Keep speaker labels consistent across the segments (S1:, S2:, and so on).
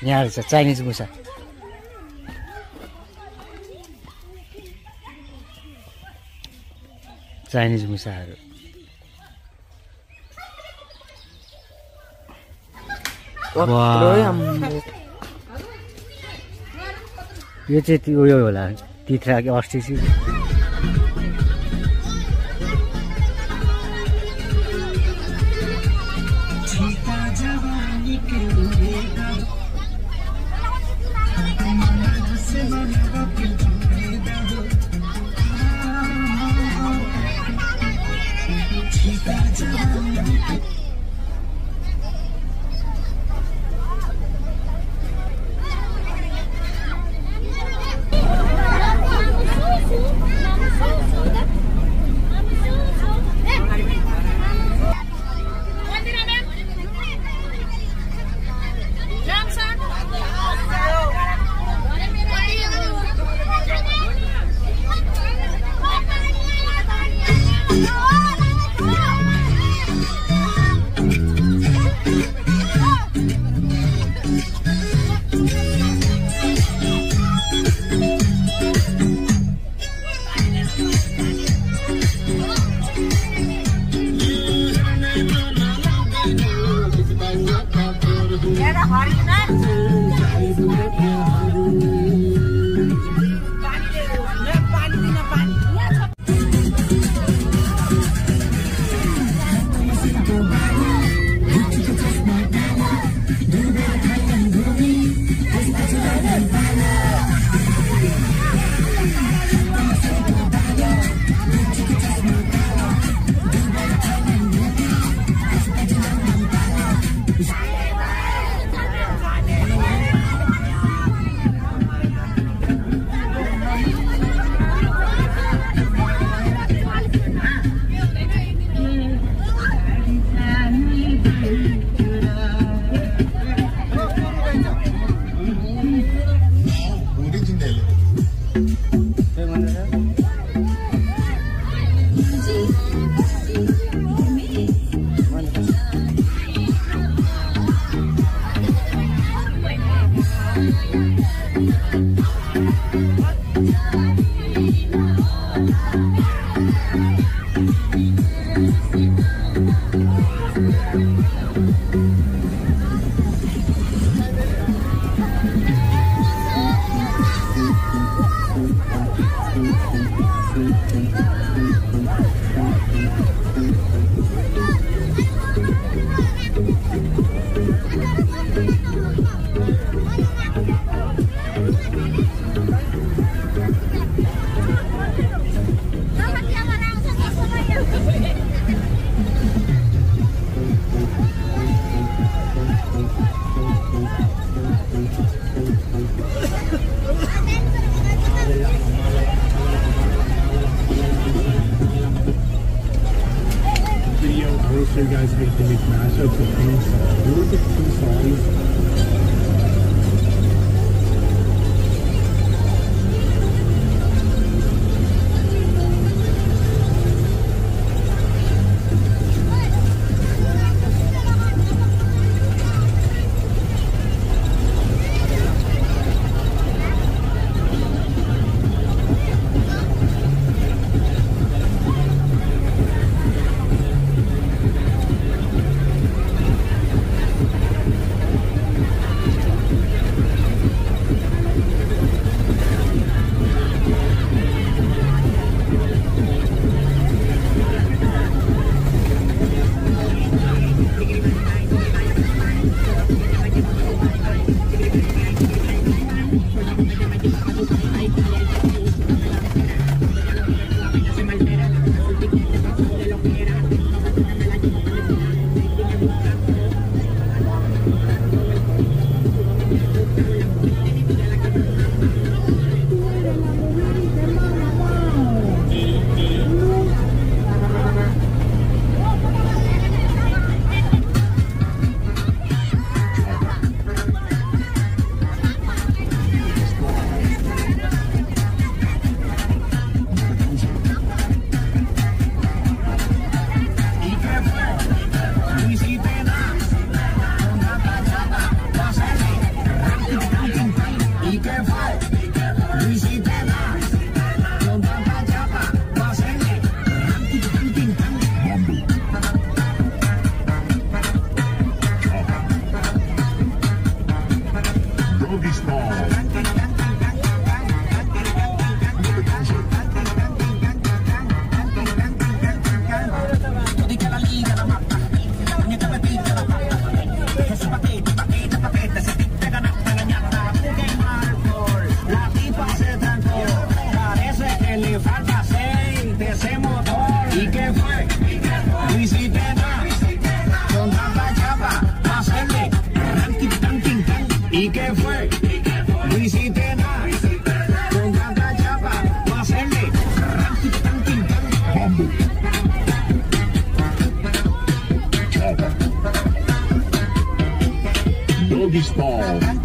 S1: यहाँ रहेछ चाइनिज मुसा मुसाहरू यो चाहिँ उयो होला तित्रा कि अस्ति
S2: So you guys make the big mashup of theme songs. Look at the songs. ¿Y qué fue? No hiciste nada. Con tanta chapa, va a hacerle. Mambo. Chapa. Doggy style.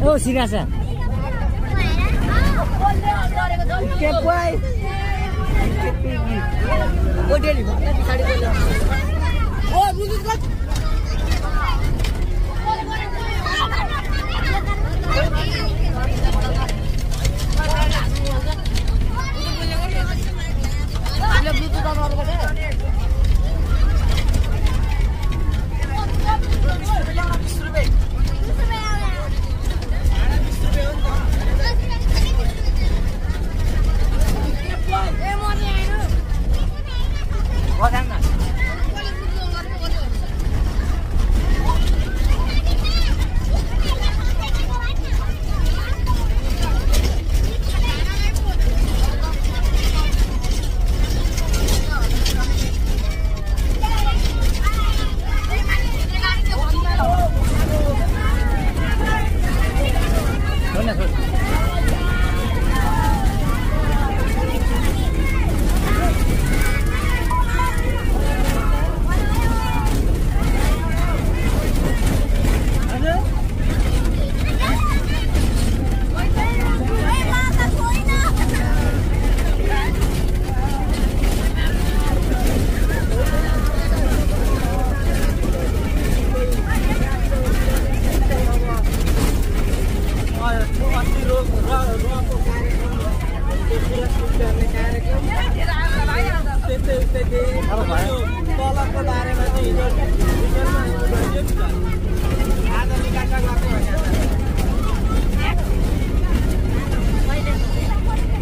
S1: Oh, Sirasa.
S3: Que boy. Oh, Delhi. Oh, Bluetooth got. Bluetooth on all over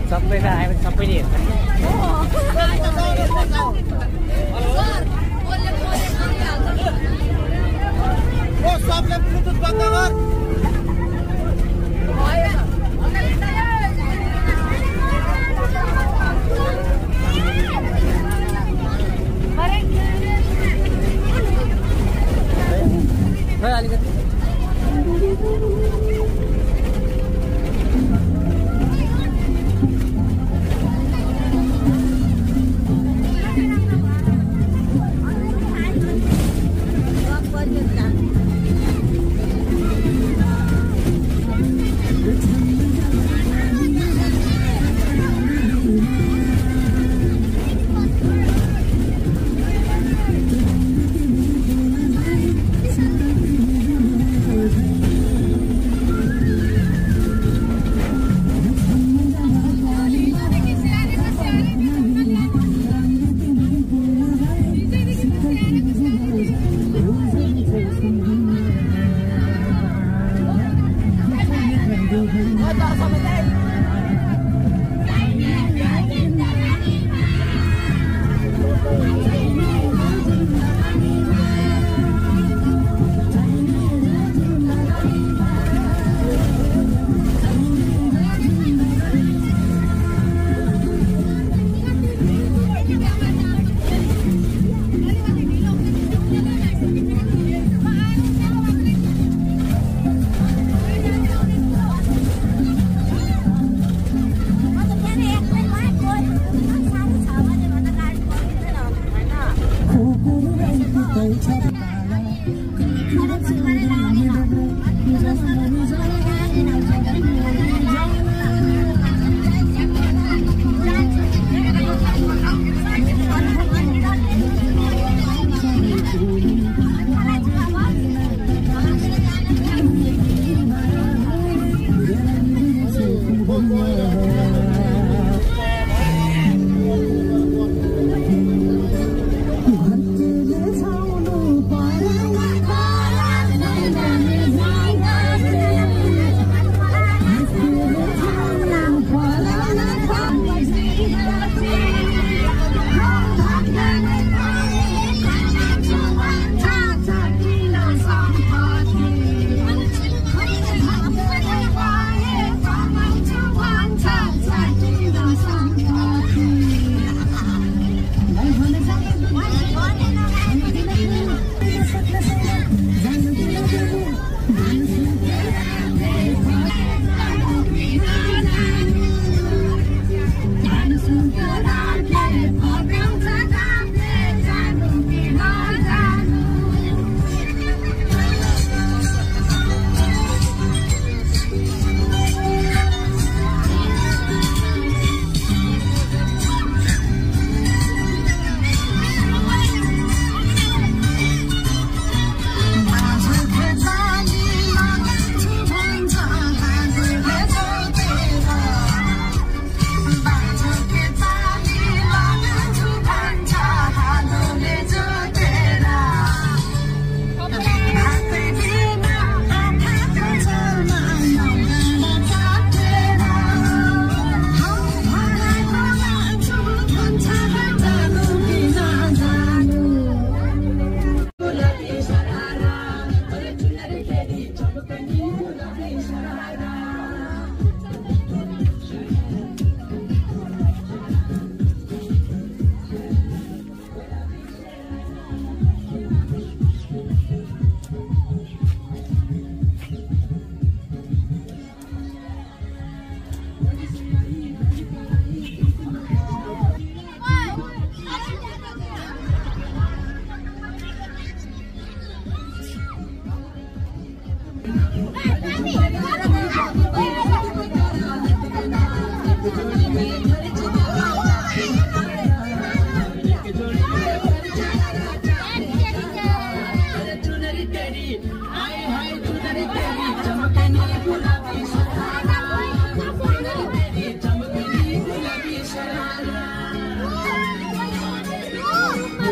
S1: सबैलाई आयो भने सबैले हेर्छ
S2: सबले Bluetooth बन्द गर
S4: One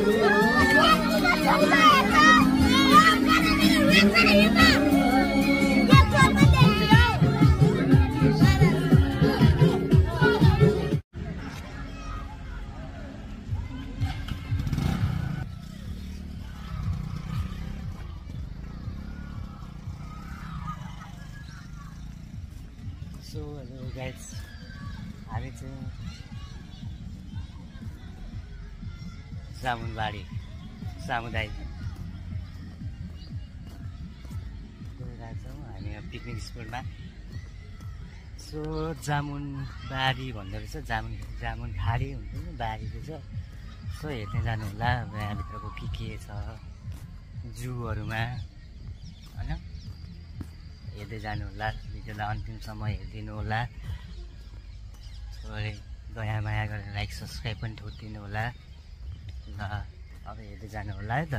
S1: so hello guys, हामी चाहिँ जामुनबारी सामुदायिक गइरहेछौँ हामी पिकनिक स्पोटमा। सो जामुनबारी भन्दो रहेछ, जामुन खाडी हुन्छ नि, बारी रहेछ। सो हेर्दै जानु होला यहाँभित्रको के छ जूहरूमा होइन, हेर्दै जानु होला। भिडियोलाई अन्तिमसम्म हेरिदिनु होला। दया माया गरेर लाइक सब्सक्राइब पनि ठोकिदिनु होला ल। अब हेर्दै जानु होला है त।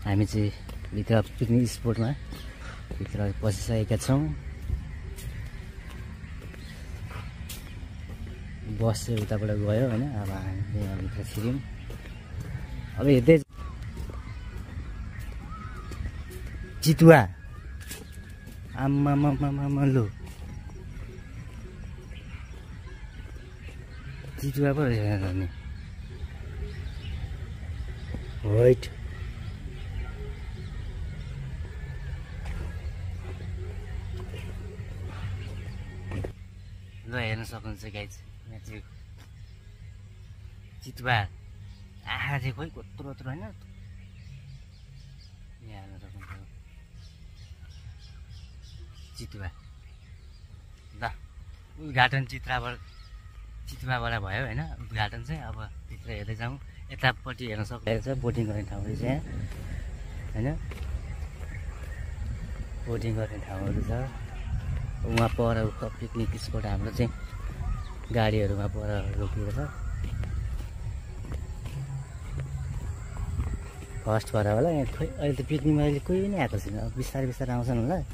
S1: हामी चाहिँ भित्र पिकनिक स्पोटमा भित्र पसिसकेका छौँ। बस चाहिँ उताबाट गयो होइन, अब हामी यहाँभित्र छिर्यौँ। अब हेर्दै चितुवा आम्मामामामा लु, चितुवा पो रहेछ नि, वाइट। ल हेर्न सक्नुहुन्छ गाइज, यहाँ चाहिँ चितुवा आँखा चाहिँ खोइ कत्रो कत्रो होइन, यहाँ हेर्न सक्नुहुन्छ चितुवा। ल उद्घाटन चितुवाबाट भयो होइन, उद्घाटन चाहिँ। अब भित्र हेर्दै जाउँ। यतापट्टि हेर्न सक्नुहुन्छ बोटिङ गर्ने ठाउँहरू छ यहाँ होइन, बोटिङ गर्ने ठाउँहरू छ। उहाँ पर पिकनिक स्पोट हाम्रो चाहिँ गाडीहरूमा पर रोकिएको छ। फर्स्ट भएर होला यहाँ, खोइ अहिले त पिकनिकमा अहिले कोही नै आएको छैन। अब बिस्तारै बिस्तारै आउँछन् होला।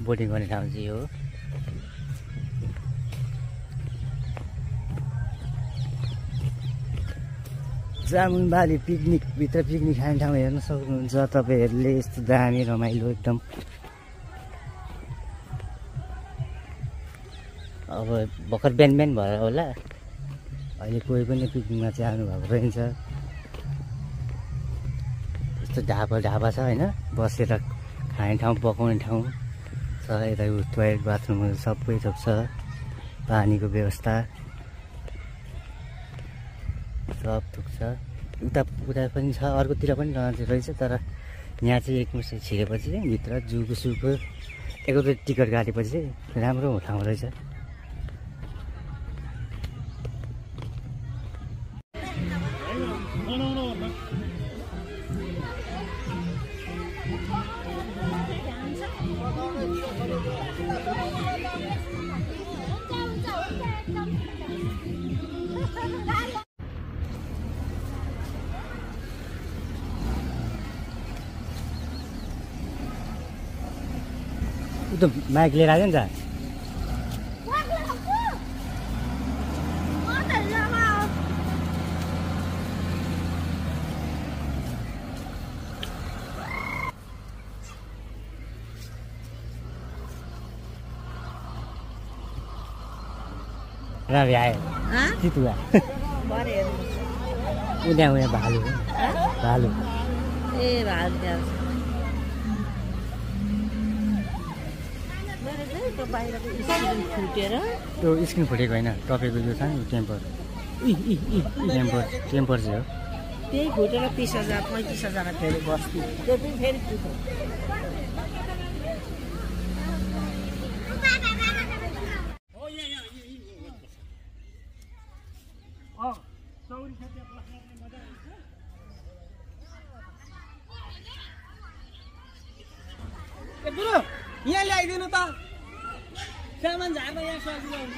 S1: बोटिङ गर्ने ठाउँ चाहिँ हो। जामुनबारी भित्र पिकनिक खाने ठाउँ हेर्न सक्नुहुन्छ तपाईँहरूले। यस्तो दामी रमाइलो एकदम। अब भर्खर बिहान भएर होला, अहिले कोही पनि पिकनिकमा चाहिँ आउनुभएको रहन्छ। यस्तो ढाबा छ होइन, बसेर खाने ठाउँ, पकाउने ठाउँ छ। यता टोयलेट बाथरुमहरू सबै थोक छ, पानीको व्यवस्था सब थोक छ। उता पनि छ, अर्कोतिर पनि रहेछ। तर यहाँ चाहिँ एकमुष्ट छिरेपछि चाहिँ भित्र जूको सुको एकैचोटि टिकट काटेपछि चाहिँ राम्रो ठाउँ रहेछ। त्यो माइक लिएर आयो नि त। रवि आयो चितुवा उहाँ भालु भालु
S3: ए भालु
S1: त्यो स्क्रिन फुटेको होइन, तपाईँको यो छ नि टेम्पर टेम्पर चाहिँ हो।
S3: त्यही फुटेर 30,000 35,000 फेरि बस्ती त्यो पनि फेरि फुट्यो।
S4: यहाँ ल्याइदिनु त, सामान झार्न यहाँ सजिलो हुन्छ।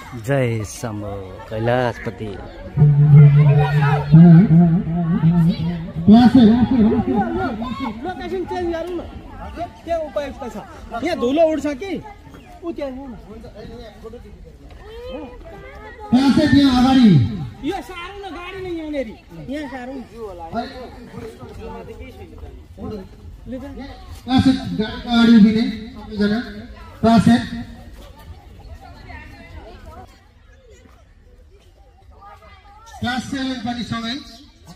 S1: जय शम्भो कैलाशपति।
S4: लोकेसन चेन्ज गरौँ न के उपयुक्त छ यहाँ धुलो उड्छ कि उ त्यहाँ यो सारौँ न गाडी नै यहाँनेरि यहाँ सारौँ
S2: क्लास 7 पनि सँगै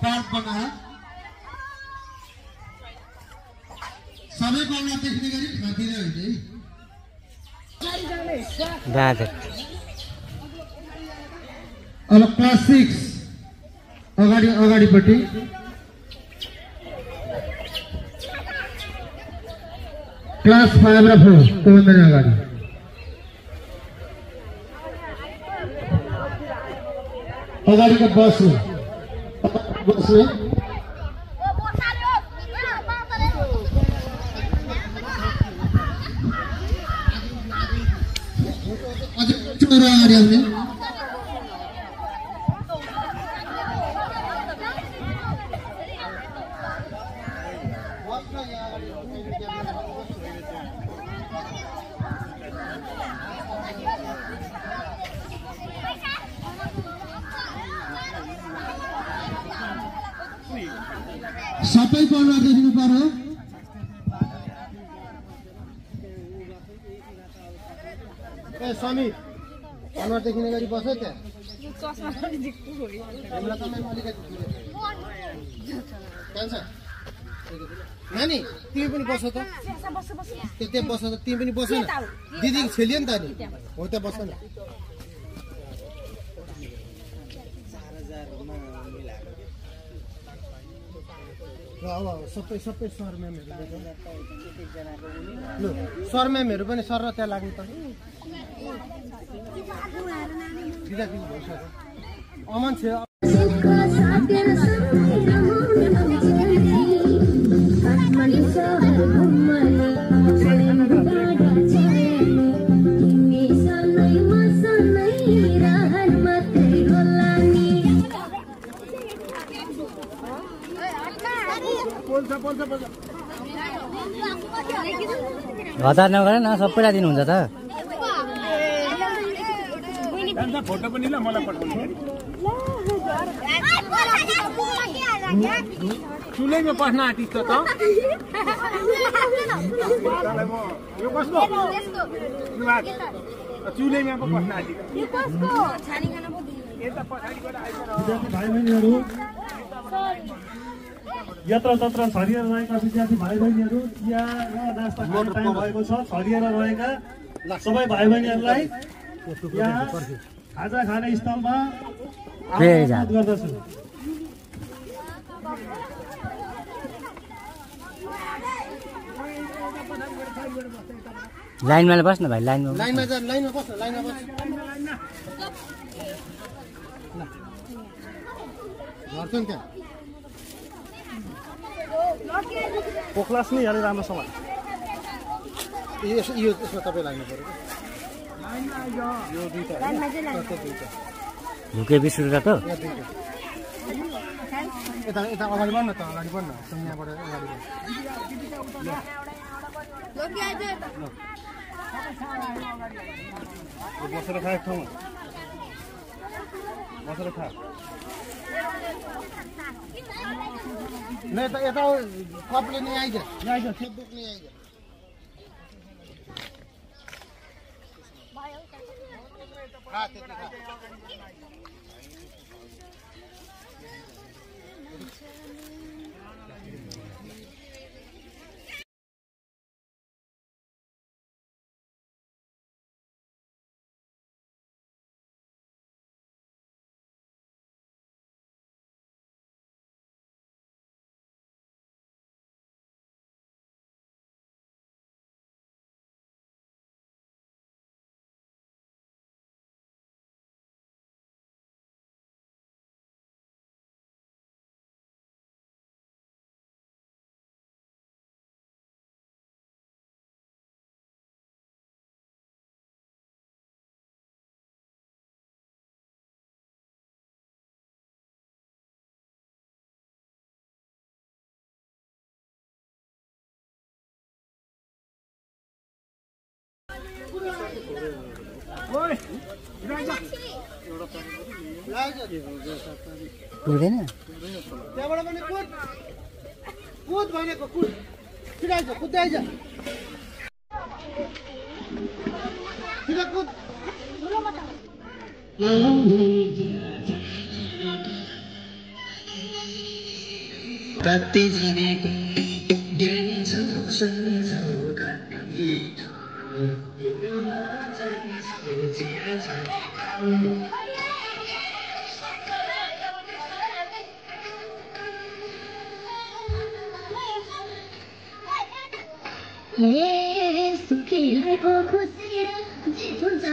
S2: पार्क बनाएर सबै पाउना देख्ने गरी खातिर
S1: दादा
S2: अब क्लास 6 अगाडिपट्टि क्लास 5 र 4 त्योभन्दा अगाडि अगाडिको बसले अझै चोर अगाडि आउने सबै पढ्न देखिनु पर्यो ए समीर अनुहार देखिने गरी बस त्यहाँ नानी तिमी पनि बस त त्यहाँ बस त तिमी पनि बस न दिदी छेलियो नि त नि हो त्यहाँ बस न अब सबै सर म्यामहरू ल सर म्यामहरू पनि सर र त्यहाँ लाग्नु पर्यो अमन छ
S1: हतार नगर न सबैलाई दिनुहुन्छ त
S4: फोटो पनि ल मलाई पठाउनु चुलैमा बस्न आँटिस त यो कसको चुलैमा पो बस्न आँटिस
S5: यत्र तत्र छरिएर रहेका विद्यार्थी भाइ बहिनीहरू यहाँ नास्ता खाने टाइम भएको छ। छरिएर रहेका सबै भाइ बहिनीहरूलाई यहाँ खाजा खाने स्थलमा अनुरोध गर्दछु।
S1: लाइनमा बस्न भाइ लाइनमा
S2: बस झर्छ नि त्यहाँ
S5: पोक्लास नि अलि राम्रोसँग
S2: यसमा तपाईँ लाग्नु पर्यो यो दुईटा
S1: झुके 20 रुपियाँ त
S2: यता अगाडि बढ्न त अगाडि बढ्न यहाँबाट अगाडि
S5: बसेर खा एक ठाउँमा बसेर खा
S2: नहीं तो ये तो कप लेने आएगा फेसबुक नहीं आएगा
S1: पुग्दैन
S2: त्यहाँबाट पनि कुद कुद भनेको कुद छिराइज कुद्दै आइज छिरा कुद
S6: कति जनेको सुखीलाई पो खुसेर हुन्छ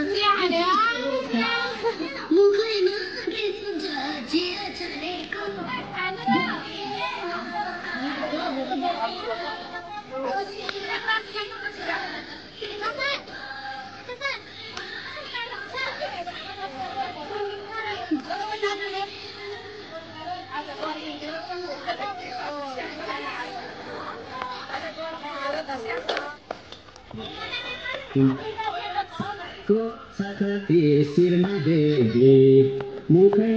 S6: मुखैमा जिया चलेको को सकते सिर में देवी मुखे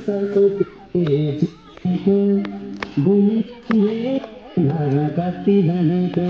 S6: सबको घूमे कति धनको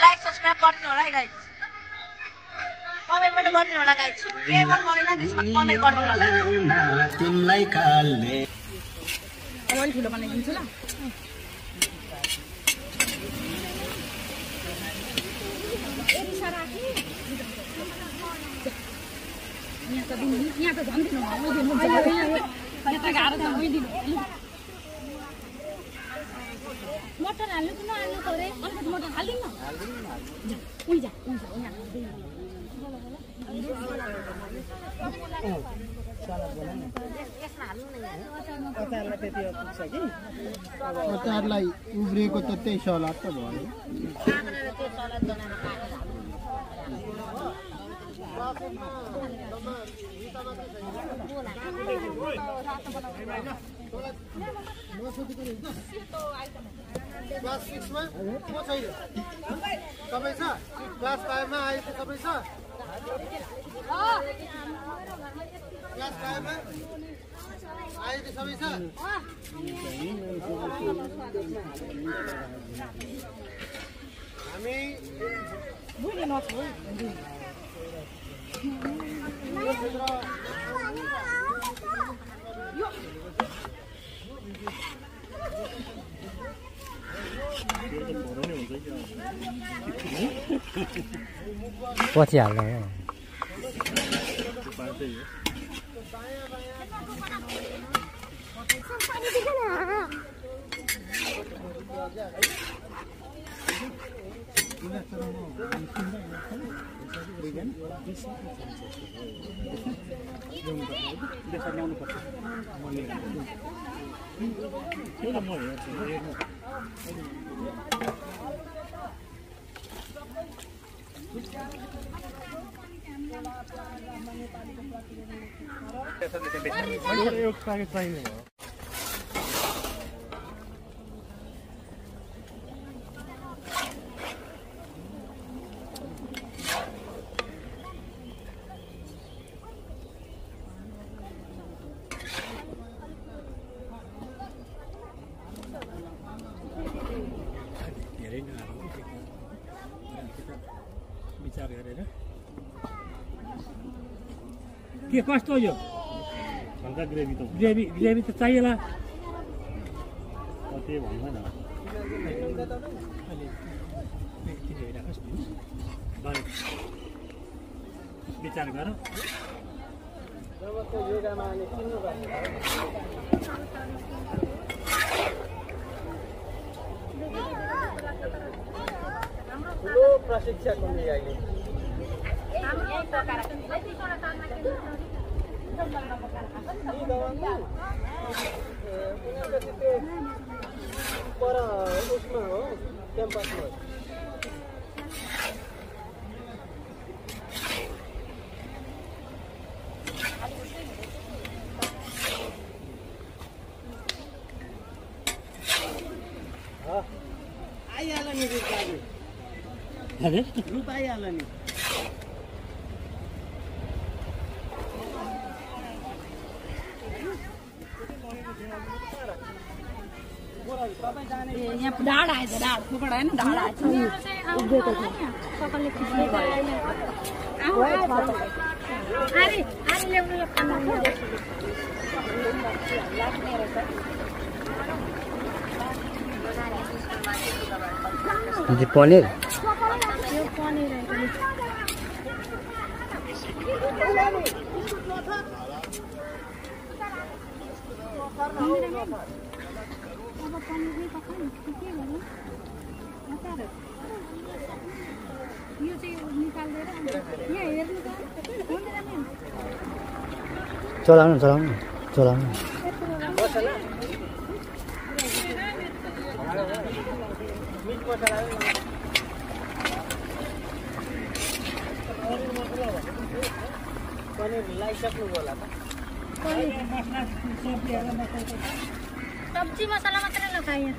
S3: लाइक सब्सक्राइब गर्नु होला है गाइस कमेन्ट पनि गर्नु होला गाइस के मन परेन त्यसमा कमेन्ट गर्नु होला
S6: तिमलाई कालले
S3: अलि ठुलो बनाइदिन्छु ल यहाँ त झन् दिनु मटर हाल्नु कि नहाल्नु परे अलिकति मटर हालिदिनु
S2: अचारलाई उब्रिएको त त्यही सलाद त भयो क्लास 6 मा को छैन सबै छ क्लास 5 मा आएको सबै छ क्लास 5 मा आएको सबै छ हामी
S3: बुझ्नु नछु
S1: पछि हाल्नु
S5: विचार गरेर के कस्तो यो हल्का ग्रेभी त चाहिएला त्यही भन्नु न विचार गर
S4: योगामा अनि किन्नु ठुलो प्रशिक्षक हुने अहिले पर उसमा हो क्याम्पसमा आइहाल्यो नि रूप आइहाल्यो नि
S7: यहाँ ढाड आएछ ढाड फुकड होइन ढाड आएछ उभिएको छ सकलले खिच्ने
S1: पनिर
S7: अब पनिर नै पकाउनु के गरौँ अचार यो चाहिँ निकालेर यहाँ हेर्नु त हुँदैन नि
S1: चलाउनु
S4: पनिर लगाइसक्नु होला त
S7: सब्जी मसला मात्रै लगाएँ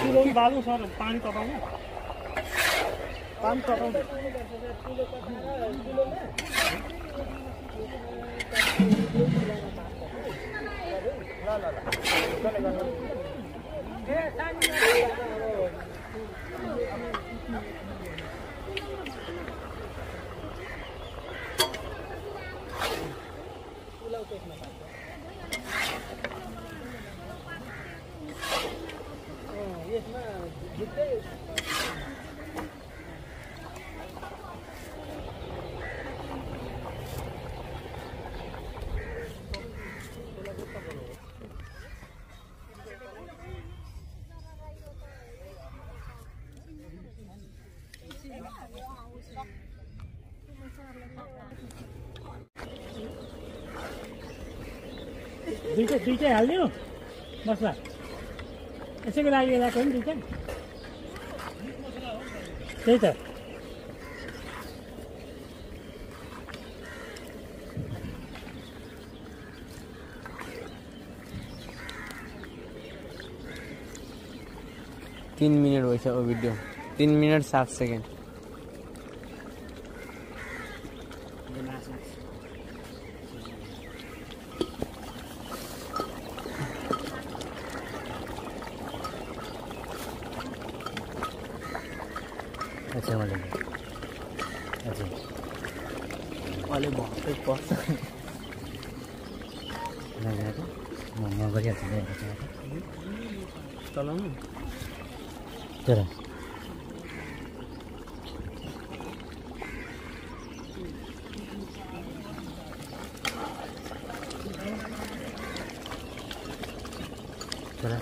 S5: किलो बालु सर पानी तताउनु
S4: यसमा झुक्कै
S5: दुईटै हाल्दियो मसला यसैको लागि लगाएको नि दुईटै त्यही त
S8: तीन मिनट भइसक्यो भिडियो 3 मिनट 7 सेकेन्ड
S1: अच्छा वाले अच्छा
S8: अलि भक्कै पर्छ
S1: म गरिहाल्छु नि
S8: चलाउनु
S1: चला चला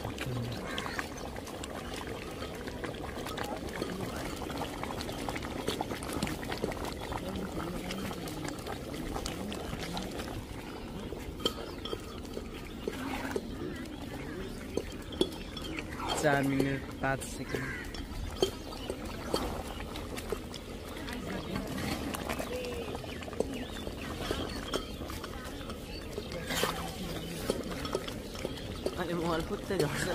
S8: चार मिनट 5 सेकेन्ड अनि मोबाइल फुत्तै झर्छ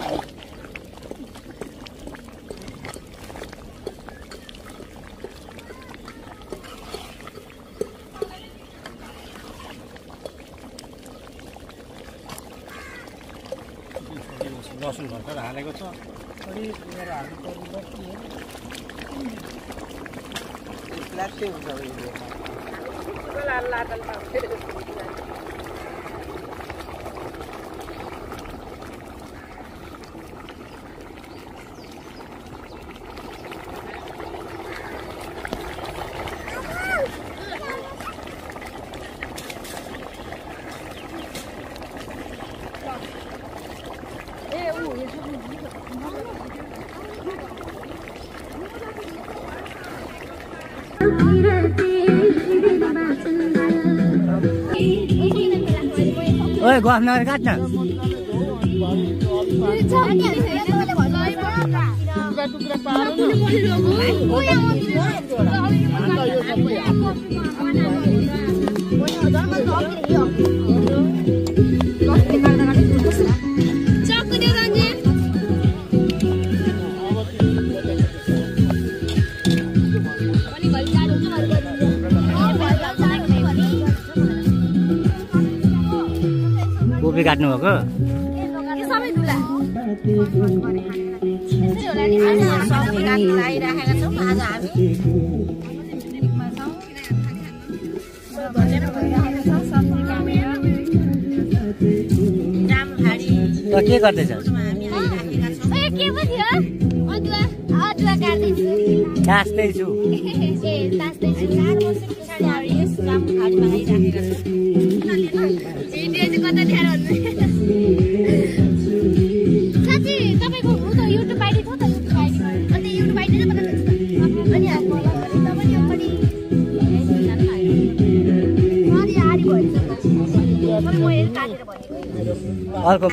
S5: लसुन भर्खर हालेको छ
S4: प्लास्टिक हुन्छ
S1: तपाईँ गफ नगरेर काट्न कोपी काट्नु भएको के गर्दैछ काट्दैछु अर्को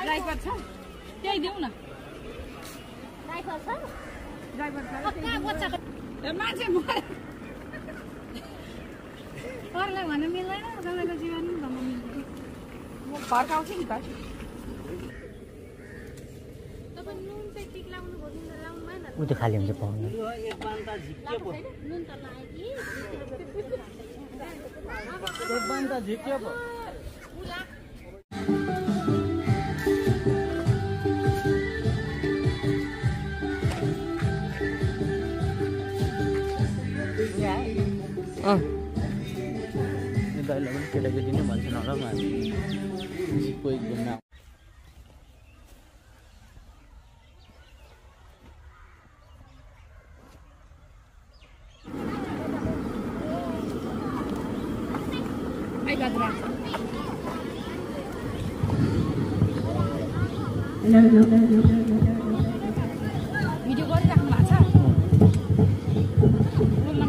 S7: ड्राइभर छ त्यही दिउँ न ड्राइभर छ मान्छे अरूलाई भन्न मिल्दैन तपाईँको जीवन भन्न मिल्दैन म फर्काउँछु नि त तपाईँ नुन चाहिँ टिक लाउनु भयो लाउनु भएन
S1: उ त खाली हुन्छ पाउनु
S7: नुन त लाग्यो
S8: दाइले पनि केटाकेटी नै भन्छन् होला कोही घुम्न
S7: भिडियो गरिराख्नु भएको छ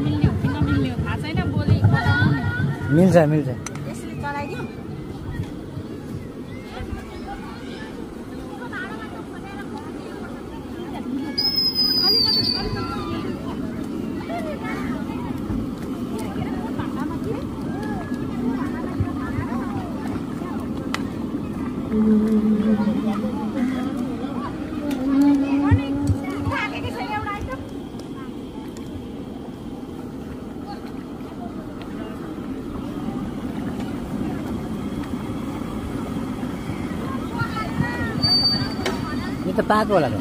S7: मिल्ने हो कि नमिल्ने हो थाहा छैन बोली
S1: मिल्छ मिल्छ
S7: यसरी चलाइदिउँ
S1: यो त पाएको होला त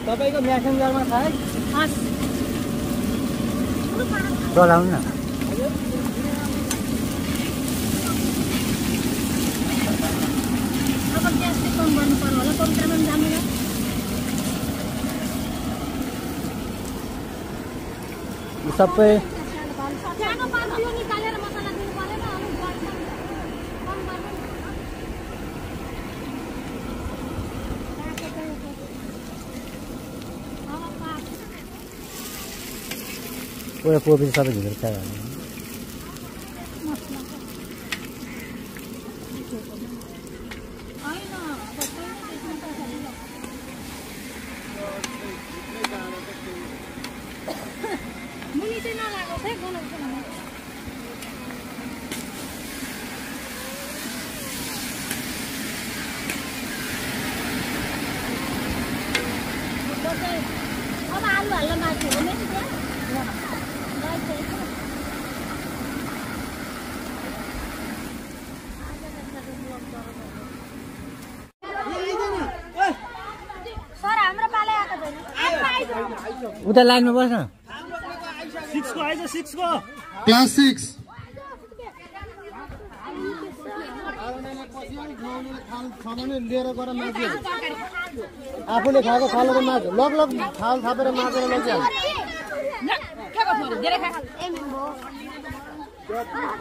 S3: तपाईँको म्यासेन्जरमा छ है
S1: चलाउनु न
S7: अब ग्यास चाहिँ कम गर्नु पर्यो होला पवित्रमा पनि जानु
S1: सबै
S7: सानो पार्नु यो निकालेर मसला दिनु परेन अनि कम गर्नु
S1: पुरा कोपी सबै झिकेर खायो
S7: मुनि चाहिँ नलागोस् है गनाउँछ अब आलु हाल्न बाँकी हो नि सर हाम्रो पाले आएको छैन
S1: उता लाइनमा बस्न
S5: 6 को आइज 6 को
S2: क्लास 6 खानेले पस्यो नुहाउनेले थाल छ भने लिएर गएर माग्यो आफूले खाएको थालको माग लग लग थाल थापेर मागेर लग्यो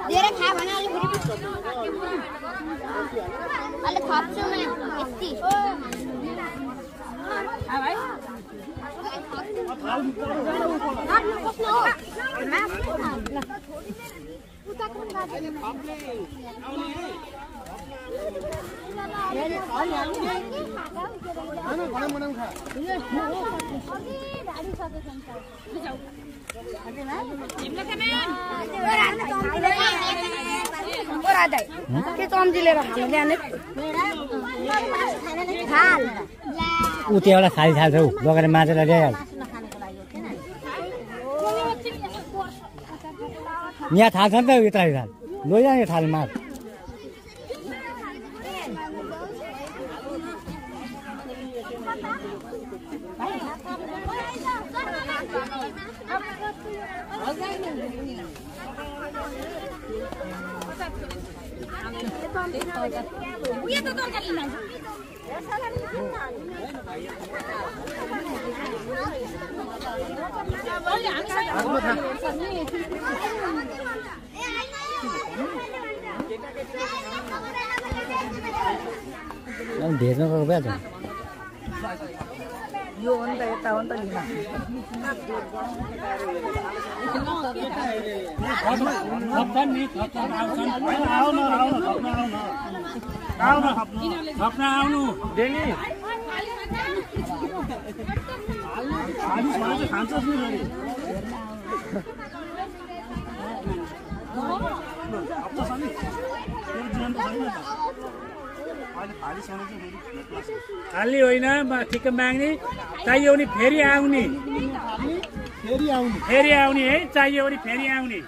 S9: धेरै खा भने अलि फेरि अलि थप्छु म यति आ भाइ
S7: के चम्ची लिएर खानु ल्याने
S1: ऊ त्यो एउटा खाली थाल्छ हौ लगेर माजेर ल्याइहाल्छ यहाँ थाल्छ नि त यत्रा थाल लैजा यो थाल मार भेजमा गएको भइहाल्छ
S3: यो हो नि त यता हो नि त लिन
S5: आउनु डेली खान्छ खाली होइन ठिक्क माग्ने चाहियो भने फेरि आउने है चाहियो भने फेरि आउने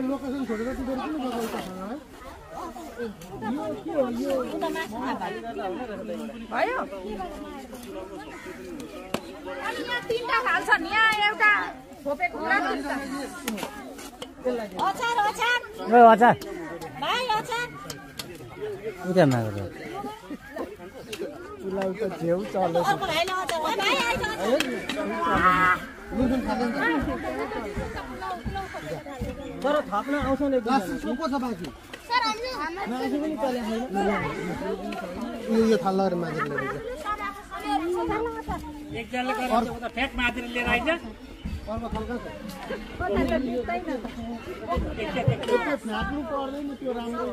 S2: लोकेसन छोडेर
S7: भयो अनि यहाँ तीनटा थाल छ नि यहाँ एउटा छोपेको कुरा
S9: अचार अचार
S1: ओ अचार
S9: भाइ अचार
S1: उता मागेर
S2: चुलाउ त झेउ चल्यो
S9: अर्को भाइले अचार भाइ आइज
S4: तर थप्न आउँछ नि
S2: को छ बाँकी
S9: सर हाम्रो
S4: पनि चले
S2: यो थाल लगेर माजेर ल्याइन्छ
S5: एकजनाले गर्छ उता फ्याट माथि लिएर आइज
S2: अर्को थाल कहाँ छ फ्याट्नु पर्दैन त्यो राम्रो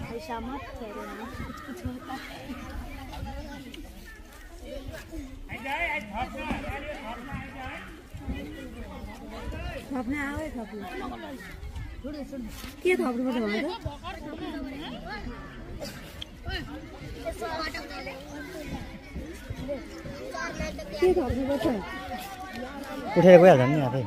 S9: पैसा मत खेल्नु
S7: थप्ने आयो थप्ने के थप्नुपर्छ भने के थप्नुपर्छ
S1: उठेर गइहाल्छ नि आफै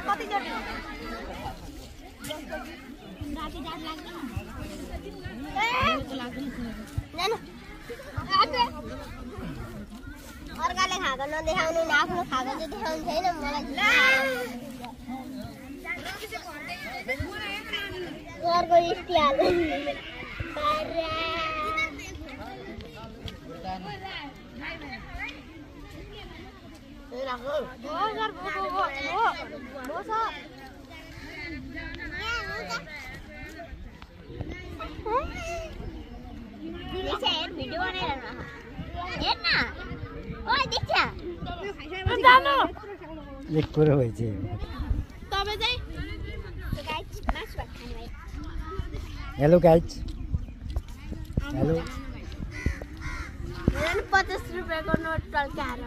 S9: कति जति राति जात लाग्दैन अर्काले खाएको नदेखाउनु नि आफ्नो खाएको चाहिँ देखाउनु छैन मलाई अर्को स्टिहाल भिडियो बनाइरहनु हेर्न
S1: एक कुरो भएछ
S9: तपाईँ चाहिँ मासु भात खानु भयो
S1: हेलो गाइज हेलो
S9: 50 रुपियाँको नोट टल्काएर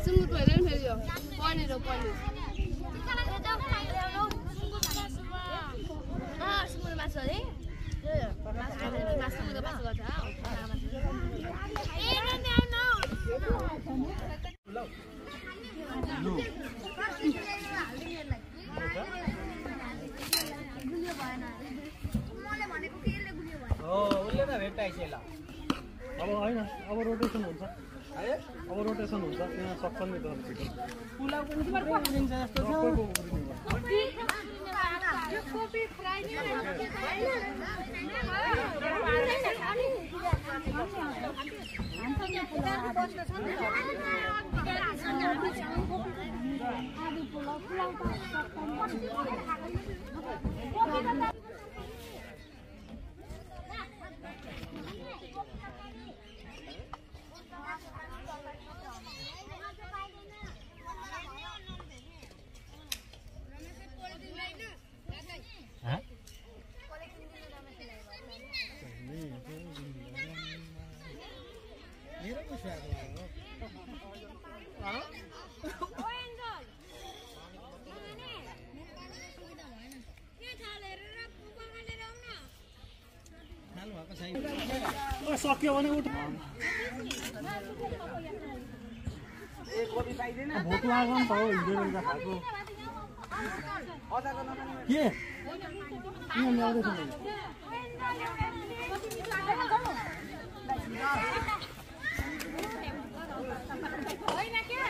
S7: सुँगुरको हेरेर फेरि यो पनिर हो पनिर सुँगुर मासु अरे मासुको मासु गर्छ
S5: अब होइन अब रोटेसन हुन्छ अब रोटेसन हुन्छ त्यहाँ सक्छ नि त सक्यो भने उठ भोक लाग्यो नि त हो हिजो बेलुका खाएको के ल्याउँदैछ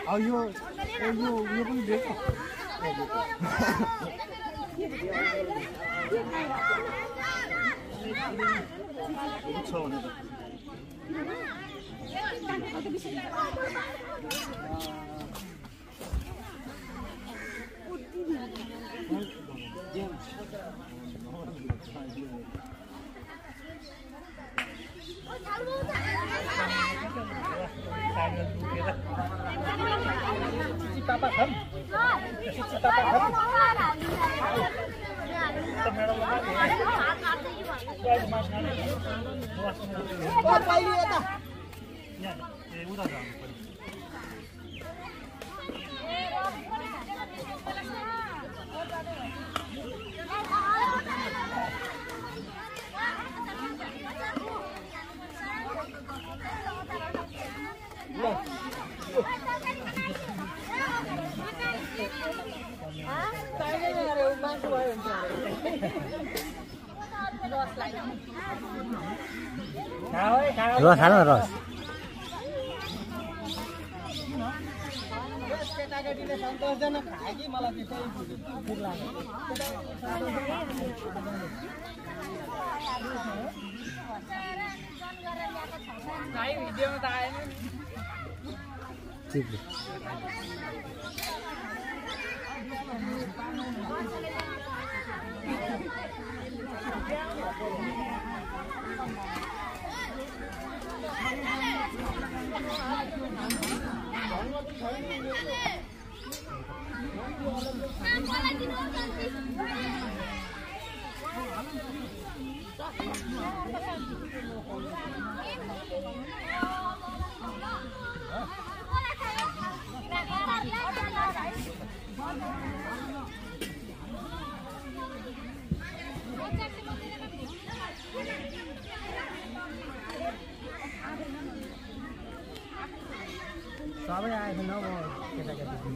S5: अब यो पनि दिएको छ भने त
S1: रस हाल न रस
S2: केटाकेटीले 10 जना खाए कि मलाई त्यसै ठिक लाग्यो भाइ भिडियोमा त आएन
S1: ठीक
S2: सबै आएछ न केटाकेटी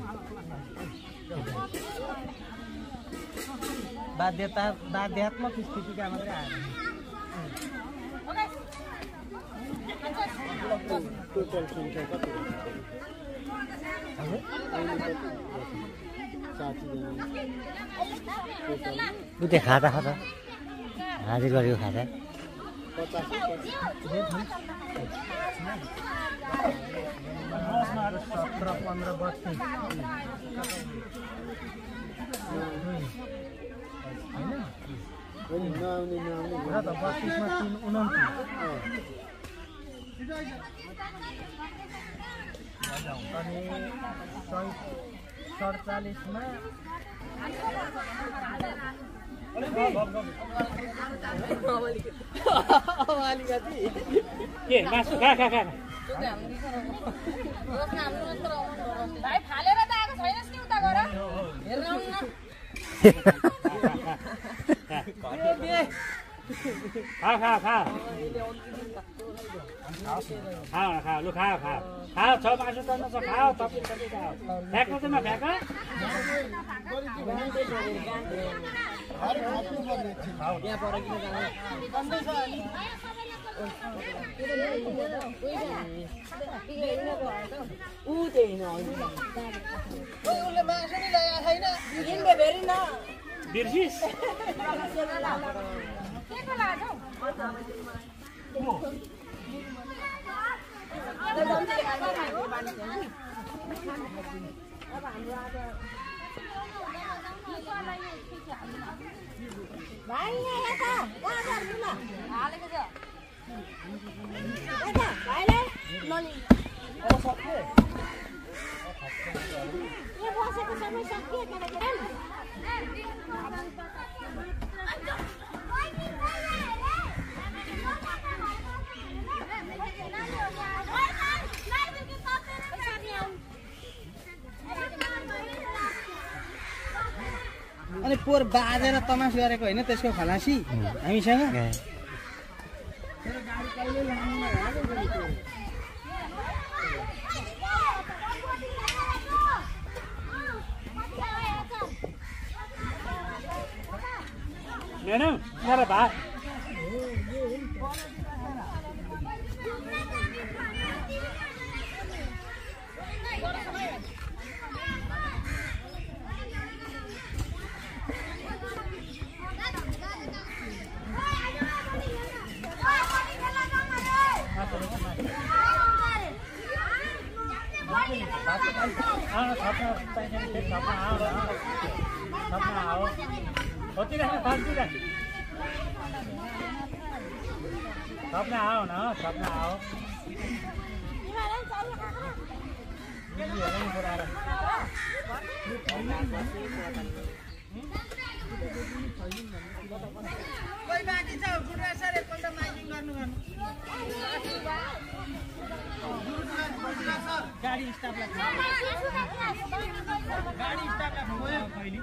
S3: बाध्यात्मक स्थितिका मात्रै आएर
S2: टोटल सङ्ख्या कति
S1: उतै खाता खाता हाजिर गरेको खाता
S7: भाइ फालेर त आएको छैनस् नि उता गएर हेर्न
S5: लु खा छ मासु त नछ खाऊ तपाईँ खाऊ फ्याँक्नु चाहिँ नफ्याँक
S3: उसले मासु नि ल्याएको छैन किन्ने फेरि न
S5: बिर्सिस
S9: भाइ यहाँ यता गाडीहरु न हालेको छ यता भाइले नलि यो बसेको समय सकियो केटाकेटा
S3: अनि पोर बाजेर तमास गरेको होइन त्यसको खलासी हामीसँग
S5: मैडम मेरा भाई सपना आओ न सपना आओ
S3: कोही बाँकी छ गुडा सर एकपल्ट माइकिङ गर्नु गाडी स्टाफलाई पहिले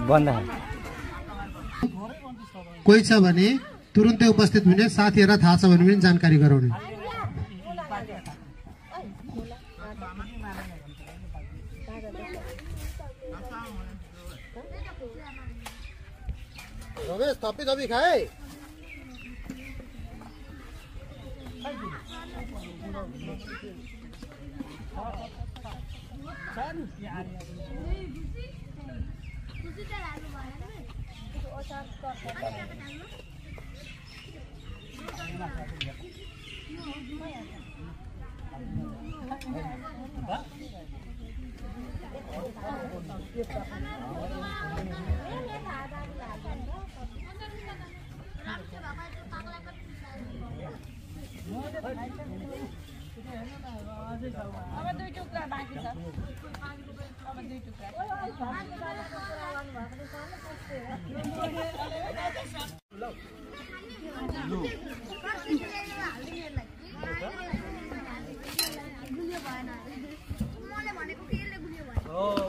S1: बन्द
S2: कोही छ भने तुरुन्तै उपस्थित हुने साथीहरूलाई थाहा छ भने पनि जानकारी गराउने रमेश थपी थपी खाए
S7: अब दुई टुक्रा बाँकी छ अब दुई टुक्रा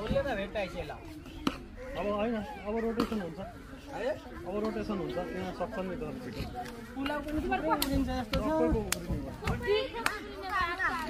S3: उसले त भेट्टाइसक्यो ल
S5: अब होइन अब रोटेसन हुन्छ अब रोटेसन हुन्छ त्यहाँ सक्छ नि त
S3: पुलाउ पनि उब्रिन्छ जस्तो छ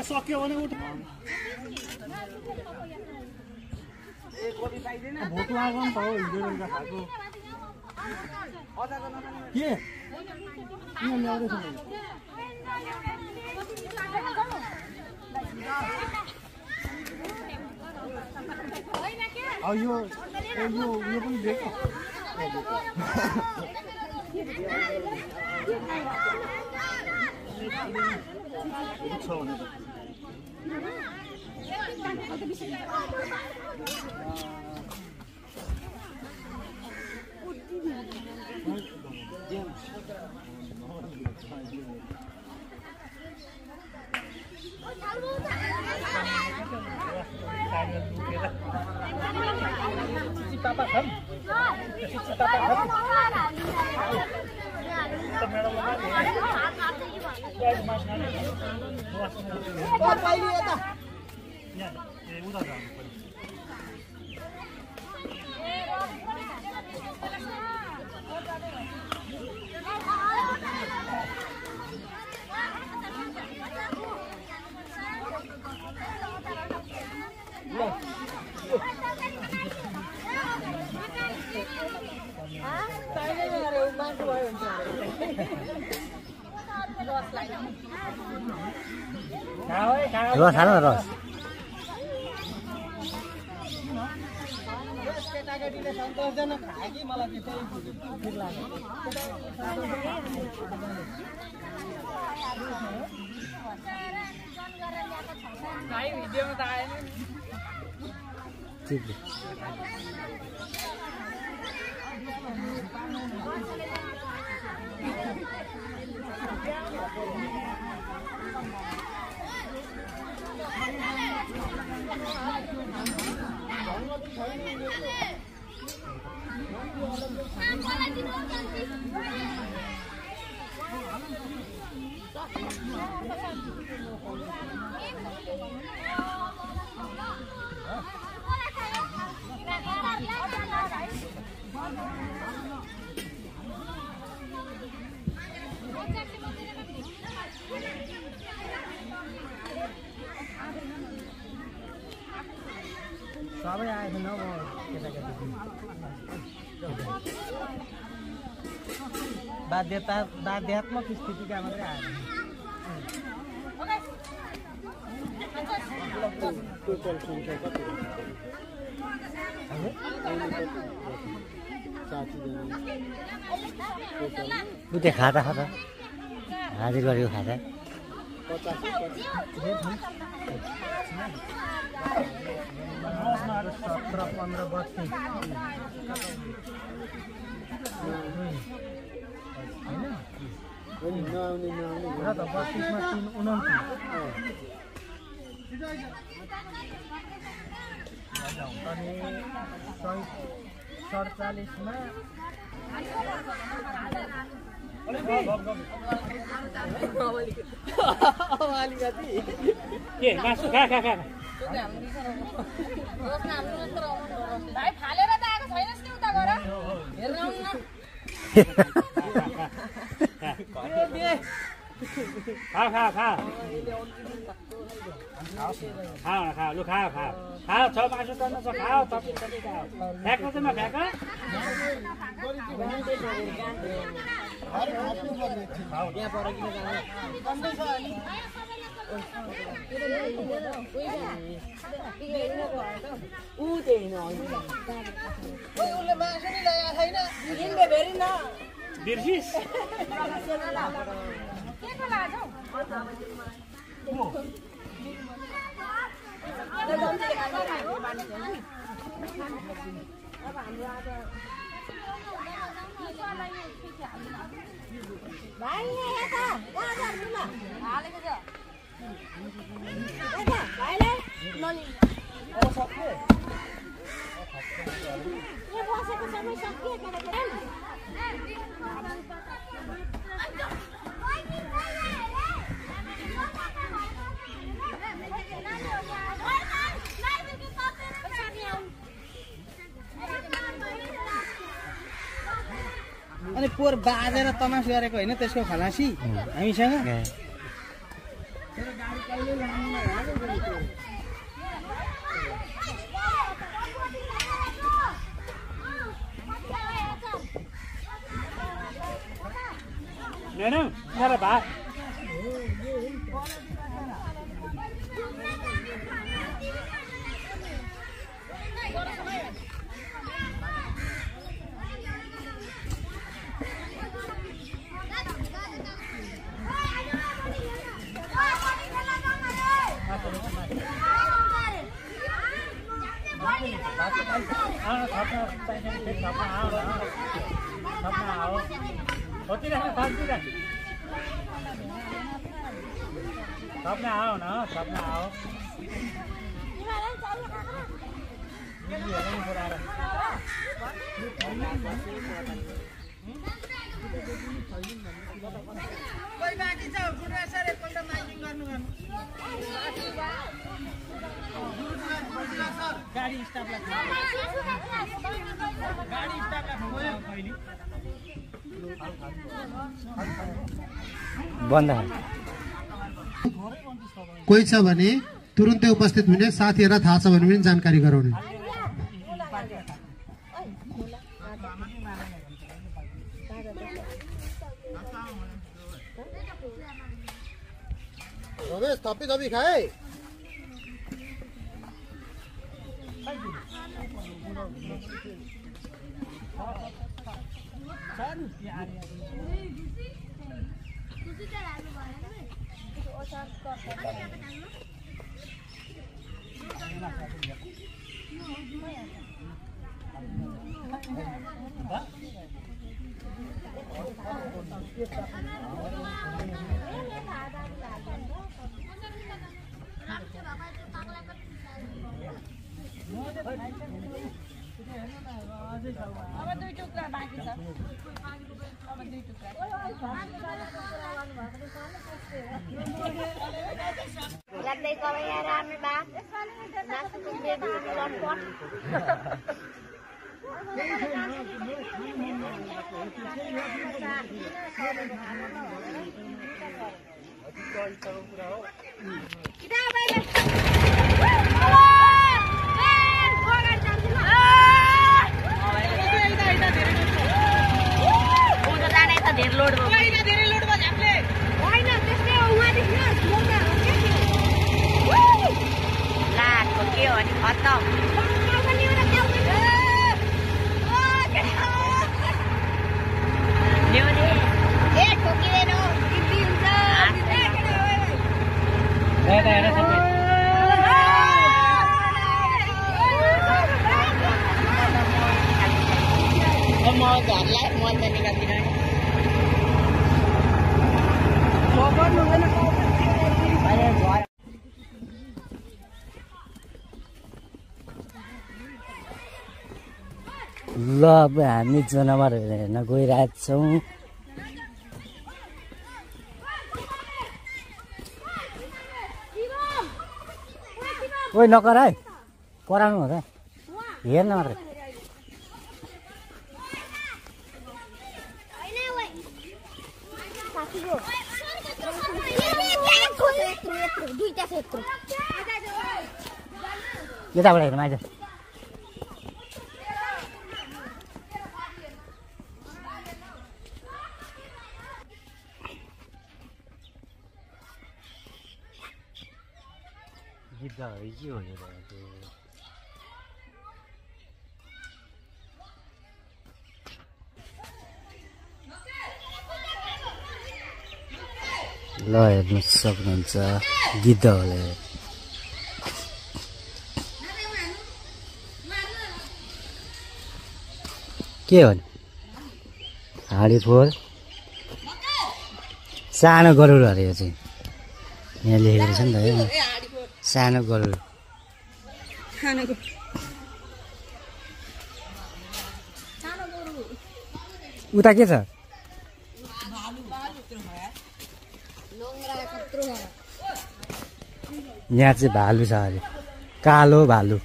S5: सक्यो भने उठ भोक लाग्यो नि त हो हिजो बेलुका खाएको के किन ल्याउँदैछ यो पनि दिएको
S1: रस हाल न रस
S2: केटाकेटीले सन्तोषजना खायो कि मलाई त्यसै ठिक लाग्यो भिडियोमा त आएन सबै आएछन् हौ केटाकेटी बाध्यात्मक स्थितिका मात्रै आएन
S1: उतै खाता खाता हाजिर गरेको खाता
S2: 17-15 बस्ती होइन त 32मा 329 अनि 47मा
S5: के मासु खा खा खा
S7: भाइ फालेर त आएको छैनस् नि उता गएर हेर्न आउनु न
S5: खा खा खा खा खा लु खा खा खा छ मासु त नछ खाऊ तपाईँ सबै खाऊ फ्याँक्नु चाहिँ नफ्याँक
S2: उसले मासु नि ल्याएको छैन
S5: बिर्सिस
S4: अनि पोहोर बाजेर तमास गरेको होइन त्यसको खलासी हामीसँग
S5: नैना मेरा भात सबना आओ न सबना आओ
S3: कोही बाँकी छ गुरुवा सर एकपल्ट माइकिङ गर्नु गाडी स्टाफलाई पहिले
S1: बन्द
S2: कोही छ भने तुरुन्तै उपस्थित हुने, साथीहरूलाई थाहा छ भने पनि जानकारी गराउने। रमेश थपी थपी खाए
S3: अब दुई टुक्रा बाँकी छ अब दुई टुक्रा
S9: लाग्दै कमाइ रामे बा नास्को बेबी लटपट
S3: धेरै लोड भयो धेरै लोड भयो हामीले होइन त्यसले उहाँदेखि लाटको के हो नि खतम ए ठोकिँदैन बिक्री हुन्छ म घरलाई मल त निकाल्दिनँ
S1: ल अब हामी जनावरहरू हेर्न गइरहेको छौँ। ओइ नकर है, कराउनु हो त, हेर्न मात्रै। यताबाट हेर्नु आइज गिद्ध के हो यो ल हेर्नु सक्नुहुन्छ गिद्ध होला के हो हाँडी फोर सानो गरुड अरे यो चाहिँ यहाँ लेखेको छ नि त है सानो गरुड उता के छ यहाँ चाहिँ भालु छ अरे कालो भालु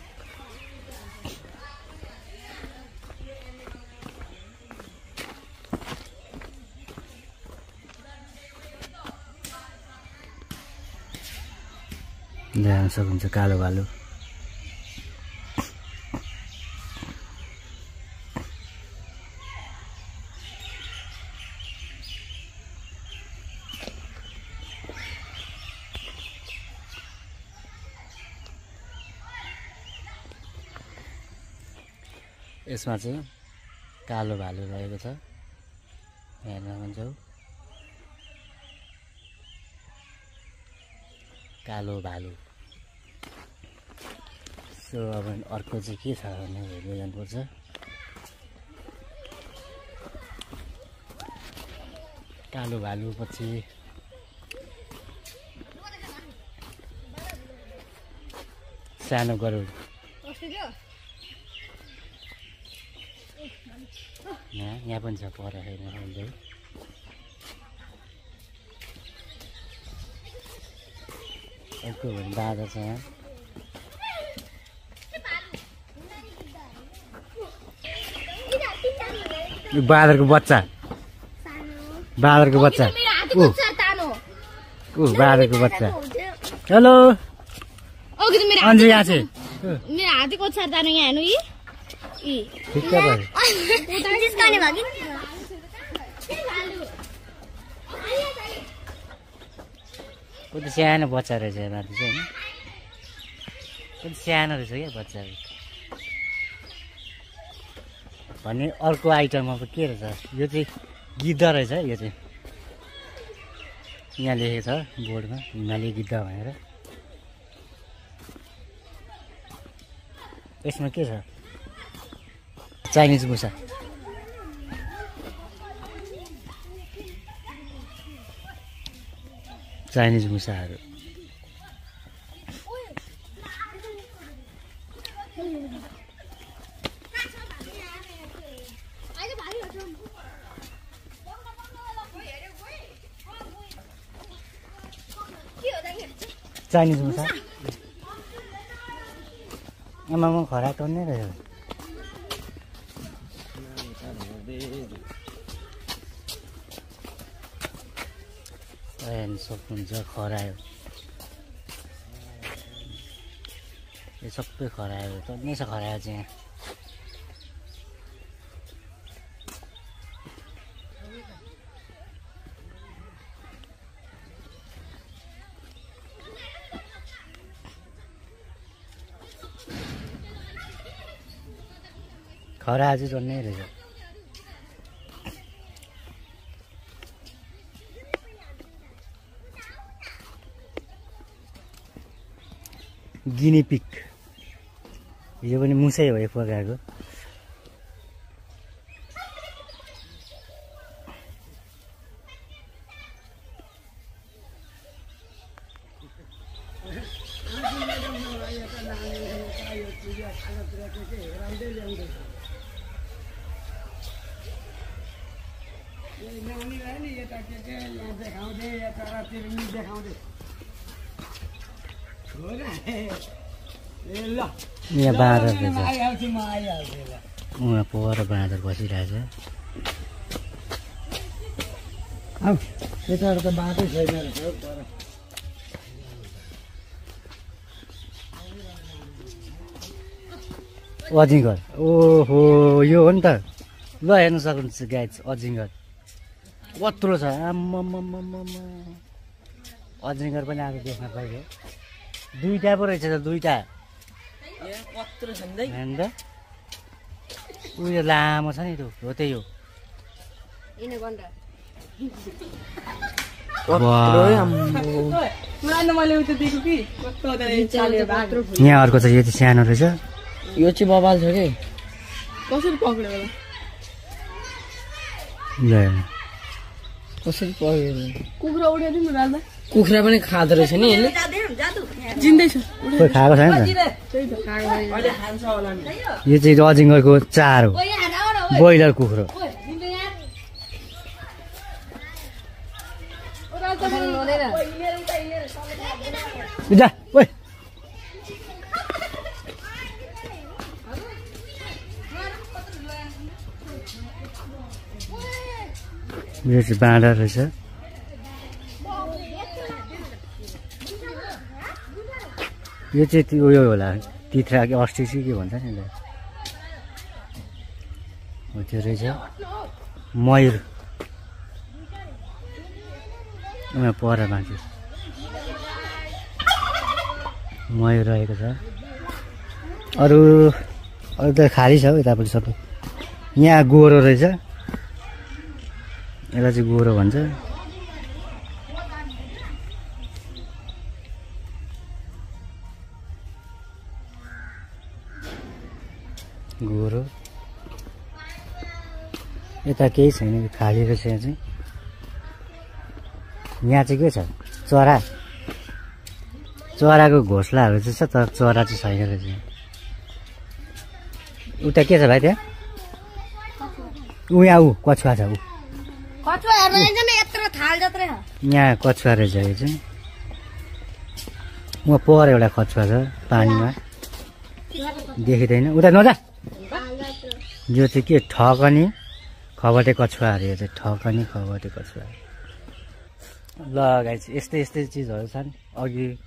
S1: देख्न सक्नुहुन्छ कालो भालु यसमा चाहिँ कालो भालु रहेको छ हेर्न सक्छौ कालो भालु सो अब अर्को चाहिँ के छ भने हेर्दै जानुपर्छ कालो भालु पछि सानो गरुड यहाँ पनि छ पर हेर्न सक्दै अर्को भने बाँदर छ यहाँ बाँदरको बच्चा बाँदरको बच्चा बाँदरको बच्चा हेलो अन्जु यहाँ चाहिँ
S9: मेरो हातको छ तानो यहाँ हेर्नु
S1: ठिक भयो कति सानो बच्चा रहेछ माथि चाहिँ होइन कति सानो रहेछ क्या बच्चाहरू भने अर्को आइटममा के रहेछ यो चाहिँ गिद्ध रहेछ यो चाहिँ यहाँ लेखेको छ बोर्डमा हिमाली गिद्ध भनेर यसमा के छ चाइनिज मुसा चाइनिज मुसाहरू चाइनिज मुसा आमामा खरा टन्नै रहेछ हेर्नु सक्नुहुन्छ खरायो यो सबै खरायो टन्नै छ खरायो चाहिँ यहाँ खरा चाहिँ टन्नै रहेछ गिनी पिग यो पनि मुसै हो एक प्रकारको यहाँ बाँदर रहेछ उहाँ पर बाँदर बसिरहेछ
S2: यताबाट त बाटै छैन रहेछ
S1: अजिङ्गर ओहो यो हो नि त ल हेर्न सक्नुहुन्छ गाइज अजिङ्गर कत्रो छ आम्मामामामा अजिङ्गर पनि आज देख्न पाइयो दुईटा पो रहेछ त दुईटा हेर्नु त उयो लामो छ नि त्यो हो त्यही हो यहाँ अर्को चाहिँ यति सानो रहेछ।
S3: यो चाहिँ बबाल छ कि
S7: कसरी पक्रियो होला?
S3: कसरी पक्रियो?
S7: कुखुरा उठाइदिनु राजा।
S3: कुखुरा पनि खाँदो रहेछ नि यसले।
S7: जिन्दै छ।
S1: कोही खाएको छैन त।
S7: त्यही त खाएको छैन।
S1: यो चाहिँ अजिङ्गरको चार हो, ब्रोइलर कुखुरो। जा ओइ यो चाहिँ बाँदर रहेछ। यो चाहिँ उयो होला तित्रा कि अस्ट्रिच के भन्छ नि यसलाई, हो त्यो रहेछ। मयूर पर बाँकी मयूर रहेको छ। अरू त खाली छ हौ यतापट्टि सबै। यहाँ गोरो रहेछ, यसलाई चाहिँ गोरो भन्छ। गोरो यता केही छैन, खाली रहेछ। यहाँ चाहिँ यहाँ चाहिँ के छ? चरा, चराको घोसलाहरू चाहिँ छ तर चरा चाहिँ छैन रहेछ। उता के छ भाइ त्यहाँ? यहाँ ऊ कछुवा छ। ऊ यहाँ कछुवा रहेछ। यो चाहिँ म पर एउटा कछुवा छ पानीमा, देखिँदैन। उता नजा। यो चाहिँ के ठकनी खबटे कछुवा अरे। यो चाहिँ ठकनी खबटे कछुवा। ल गाइस यस्तै यस्तै चिजहरू छन्। अघि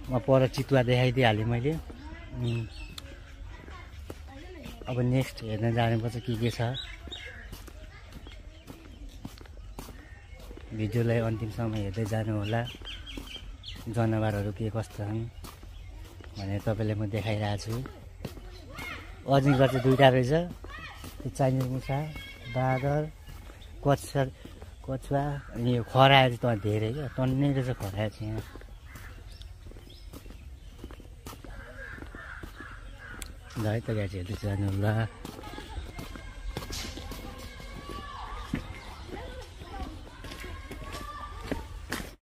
S1: म पर चितुवा देखाइदिइहालेँ मैले। अब नेक्स्ट हेर्न जानुपर्छ के छ। भिडियोलाई अन्तिमसम्म हेर्दै जानु होला। जनावरहरू के कस्तो छन् भनेर तपाईँलाई म देखाइरहेको छु। अजिङ्गर चाहिँ दुईवटा रहेछ, चाइनिज मुसा, बाँदर, कछुवा। अनि यो खरायो चाहिँ त धेरै क्या, टन्नै रहेछ खरायो चाहिँ यहाँ। ल है त गाडी हेर्दै जानु होला।